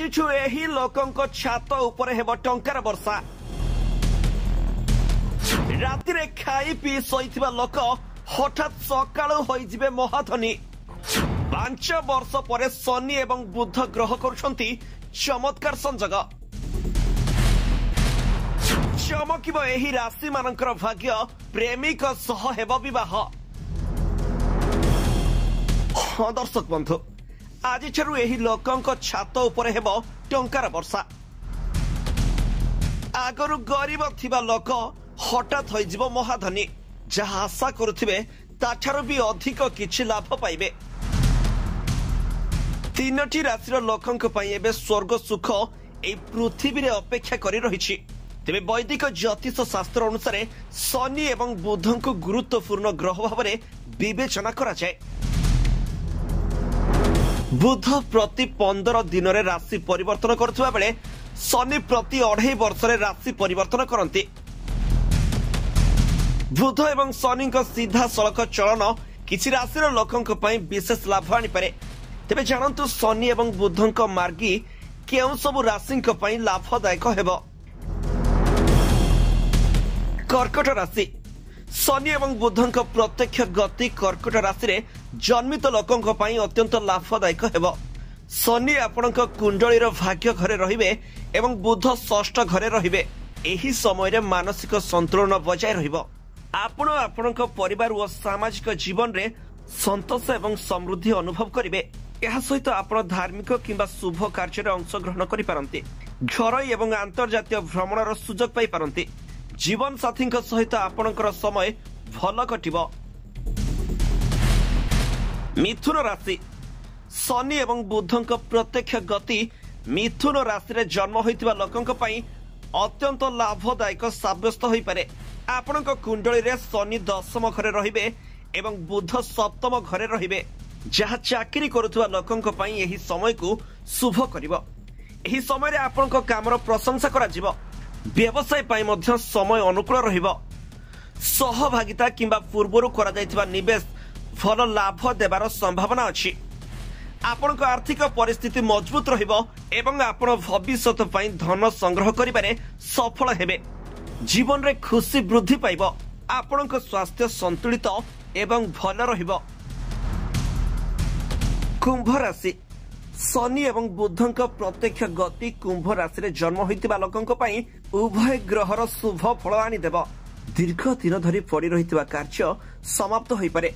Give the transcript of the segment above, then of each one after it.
आजिठु एही लोकंक छात उपरे हेब टंकार वर्षा। राति रे खाई पी सोइथिबा लोक हठात सकाळु होइजिबे महाधनी। 5 वर्ष परे शनि एवं बुध ग्रह करुछंती चमत्कार संजोग। चमकिबो एही राशि मानकर भाग्य, प्रेमिक सह हेब विवाह। हाँ दर्शक बंधु, आज एही लोकंक छात उपरे हेब टंकार वर्षा। आगरु गरीब थिबा लोक हठात होइजिबो महाधनी। जहा आशा करुथिबे ताठारु भी अधिक किछि लाभ पाइबे। 3टी राशिर लोकंक पई एबे स्वर्ग सुख ए पृथ्वी रे अपेक्षा करि रहिछि। तेबे वैदिक ज्योतिष शास्त्र अनुसार शनि एवं बुध को गुरुत्वपूर्ण ग्रह भाव में विवेचना करा जाए। बुध प्रति 15 दिन रे राशि परिवर्तन करथुवा बेले शनि प्रति 2.5 वर्ष रे राशि परिवर्तन करंती। बुध एवं शनि को सीधा सड़क चलन किछि राशिर लोकंक पई विशेष लाभ आनि पारे। तेबे जानंतु शनि एवं बुधंक मार्गी केउ सब राशिंक पई लाभदायक हेबो। कर्कट राशि। शनि एवं बुधंक प्रत्यक्ष गति कर्कट राशि रे जन्मित लोकंक पई अत्यंत लाभदायक हेबो। शनि आपणक कुंडलीर भाग्य घरे रहिबे एवं बुध षष्ठ घरे रहिबे। एही समय रे मानसिक संतुलन बजाय रहिबो। आपण आपणक परिवार और सामाजिक जीवन रे संतोष एवं समृद्धि अनुभव करिवे। यह सहित आपण धार्मिक किंबा शुभ कार्य रे अंशग्रहण करि पारंती। घर एवं अंतर्जातीय भ्रमणर सुजोग पाई पारंती। जीवन साथी सहित आपणकर समय भल कटिबो। मिथुन राशि। शनि एवं बुधंक प्रत्यक्ष गति मिथुन राशि रे जन्म होइतिबा लोकंक पई अत्यंत लाभदायक साब्यस्त होई पारे। आपणक कुंडली रे शनि 10म घरे रहिबे एवं बुध 7म घरे रहिबे। जहा चाकरी करुथुवा लोकंक पई एही समय को शुभ करिवो। एही समय रे आपणक कामर प्रशंसा करा जिवो। व्यवसाय पाई मध्य समय अनुकूल रहिबो। सहभागिता किंबा पूर्वरु करा जायतिबा निवेश भल लाभ देबार संभावना अछि। आपणक आर्थिक परिस्थिति मजबूत रहिबो एवं आपण भविष्यत पाई धन संग्रह करिबारे सफल हेबे। जीवन रे खुशी वृद्धि पाइबो। आपणक स्वास्थ्य संतुलित एवं भल रहिबो। कुंभ राशि। शनि एवं बुधंक प्रत्यक्ष गति कुंभ राशि रे जन्म होइतिबा लोकंक पई उभय ग्रहर शुभ फल आनी देबो। दीर्घ दिन धरी पड़ी रहितिबा कार्य समाप्त होई पारे।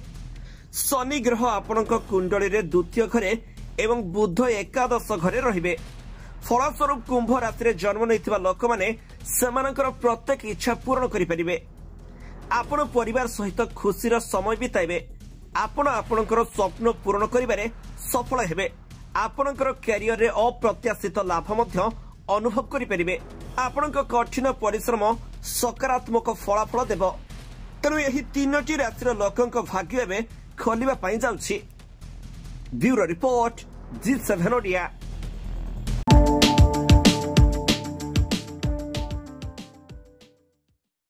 शनि ग्रह आपणक कुंडली रे द्वितीय घरे एवं बुध एकादश घरे रहिबे। फलस्वरूप कुंभ राशि रे जन्म नैतिबा लोक माने सेमानकर प्रत्येक इच्छा पूर्ण करि परिबे। आपण परिवार सहित खुशीर समय बिताइबे। आपण आपणकर स्वप्न पूर्ण करिबारे सफल हेबे। आपणकर कैरियर रे अप्रत्याशित लाभ मध्य अनुभव करि परिबे। आपणक कठिन परिश्रम सकारात्मक फलाफल देबो। तेणु एही 3टी राशिर लोकंक भाग्य एबे खोलिबा पई जाउछि। Bureau report, G7 Odia.